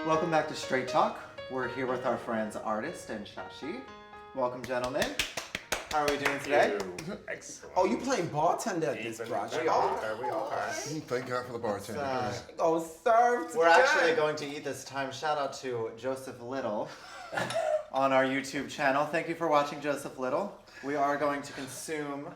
Welcome back to Straight Talk. We're here with our friends Artist and Shashi. Welcome, gentlemen. How are we doing today? Excellent. Oh, you playing bartender at this project? We are. Thank God for the bartender. Oh, served. We're actually going to eat this time. Shout out to Joseph Little on our YouTube channel. Thank you for watching, Joseph Little. We are going to consume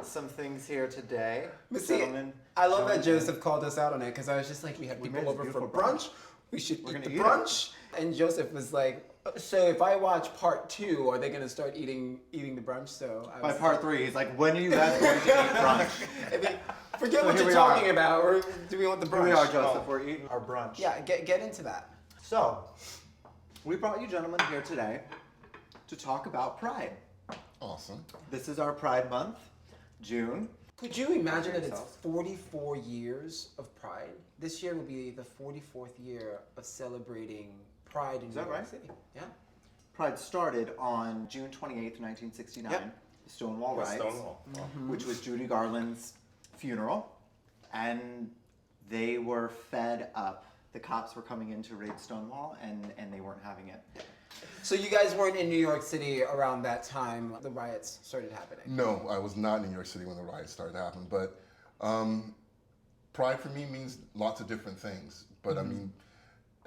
some things here today. But see, Gentlemen, I love that join in. Joseph called us out on it because I was just like, we had made people this over for beautiful brunch. We should We're eat gonna the eat it. brunch. And Joseph was like, so if I watch part 2, are they going to start eating the brunch? So I By was part 3, he's like, when are you guys going to eat brunch? I mean, forget So what here you're we are. talking about, or do we want the brunch? Here we are, Joseph. We're eating our brunch. Yeah, get into that. So, we brought you gentlemen here today to talk about Pride. Awesome. This is our Pride Month, June. Could you imagine that it's yourself. 44 years of Pride? This year will be the 44th year of celebrating Pride in Is New that York right? City. Yeah. Pride started on June 28th, 1969, Yep. the Stonewall Riots, Stonewall. which was Judy Garland's funeral, and they were fed up. The cops were coming in to raid Stonewall, and they weren't having it. So you guys weren't in New York City around that time the riots started happening? No, I was not in New York City when the riots started to happen, but Pride for me means lots of different things. But I mean,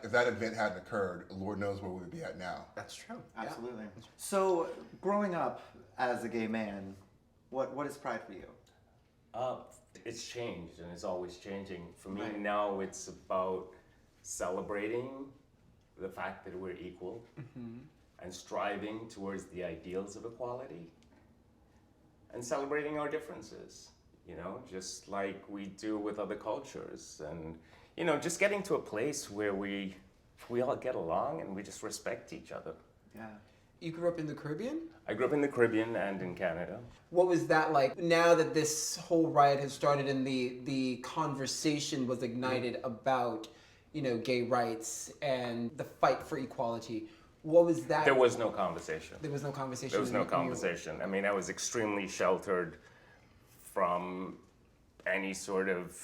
if that event hadn't occurred, Lord knows where we would be at now. That's true. Absolutely. So, growing up as a gay man, what is Pride for you? It's changed and it's always changing. For me Right. now, it's about celebrating the fact that we're equal and striving towards the ideals of equality and celebrating our differences, just like we do with other cultures. And, just getting to a place where we all get along and we just respect each other. Yeah. You grew up in the Caribbean? I grew up in the Caribbean and in Canada. What was that like? Now that this whole riot has started and the conversation was ignited about, gay rights and the fight for equality, what was that? There was no conversation. There was no conversation. There was no in New York. conversation. I mean, I was extremely sheltered from any sort of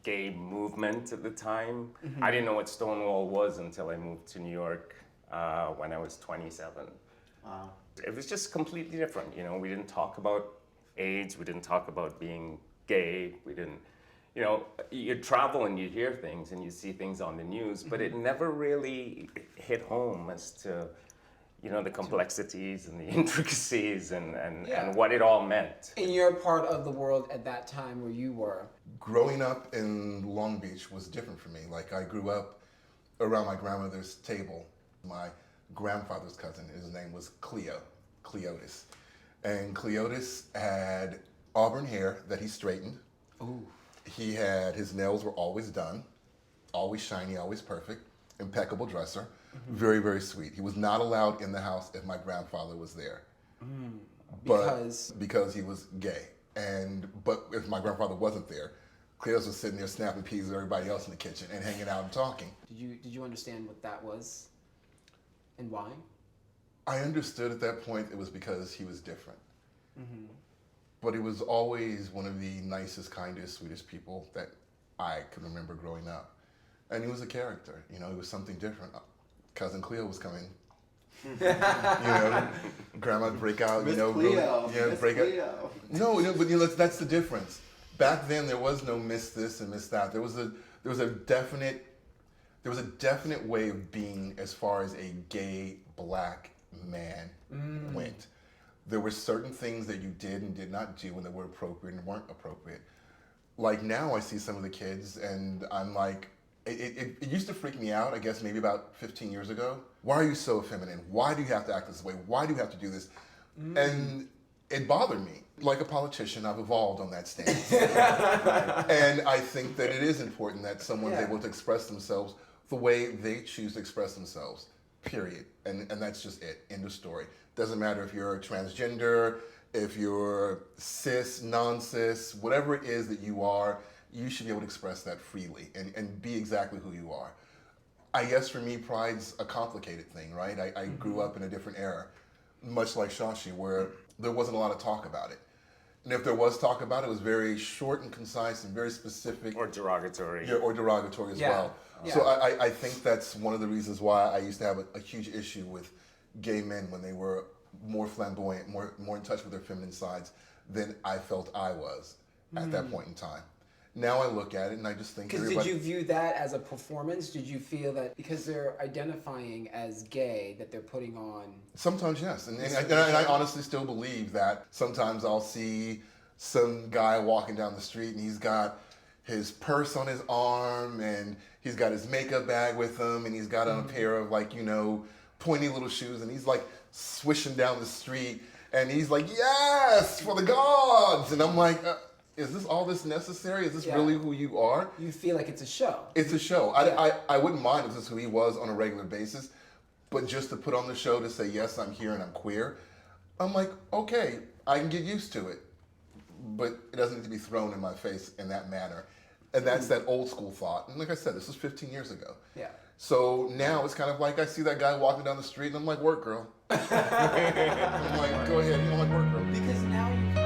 gay movement at the time. I didn't know what Stonewall was until I moved to New York when I was 27. Wow. It was just completely different. We didn't talk about AIDS. We didn't talk about being gay. We didn't, you travel and you hear things and you see things on the news, but it never really hit home as to, the complexities and the intricacies and what it all meant. In your part of the world at that time where you were. Growing up in Long Beach was different for me. Like, I grew up around my grandmother's table. My grandfather's cousin, his name was Cleotis. And Cleotis had auburn hair that he straightened. Ooh. His nails were always done, always shiny, always perfect, impeccable dresser, very, very sweet. He was not allowed in the house if my grandfather was there. Because he was gay. But if my grandfather wasn't there, Cleotis was sitting there snapping peas with everybody else in the kitchen and hanging out and talking. Did you understand what that was and why? I understood at that point it was because he was different. But he was always one of the nicest, kindest, sweetest people that I can remember growing up. And he was a character, he was something different. Cousin Cleo was coming. Grandma'd break out, Miss Cleo. really, Miss break Cleo. out. No, but that's the difference. Back then there was no miss this and miss that. There was a definite way of being as far as a gay black man went. There were certain things that you did and did not do and that were appropriate and weren't appropriate. Like now I see some of the kids and I'm like, it used to freak me out, I guess maybe about 15 years ago. Why are you so feminine? Why do you have to act this way? Why do you have to do this? And it bothered me. Like a politician, I've evolved on that stance. And I think that it is important that someone's able to express themselves the way they choose to express themselves, period. And that's just it, end of story. Doesn't matter if you're transgender, if you're cis, non-cis, whatever it is that you are, you should be able to express that freely and be exactly who you are. I guess for me, Pride's a complicated thing, right? I grew up in a different era, much like Shashi, where there wasn't a lot of talk about it. And if there was talk about it, it was very short and concise and very specific. Or derogatory. Yeah, or derogatory as well. So I think that's one of the reasons why I used to have a huge issue with gay men when they were more flamboyant, more in touch with their feminine sides than I felt I was at that point in time. Now I look at it and I just think Because did you view that as a performance? Did you feel that because they're identifying as gay that they're putting on? Sometimes yes, and I honestly still believe that sometimes I'll see some guy walking down the street and he's got his purse on his arm and he's got his makeup bag with him and he's got on a pair of pointy little shoes and he's like swishing down the street and he's like, yes, for the gods, and I'm like, is this all this necessary? Is this really who you are? You feel like it's a show. It's a show. I wouldn't mind if this is who he was on a regular basis, but just to put on the show to say, yes, I'm here and I'm queer, I'm like, okay, I can get used to it, but it doesn't need to be thrown in my face in that manner. And that's that old school thought. And like I said, this was 15 years ago. Yeah. So now it's kind of like I see that guy walking down the street and I'm like, work, girl. I'm like, go ahead, work, girl. Because now you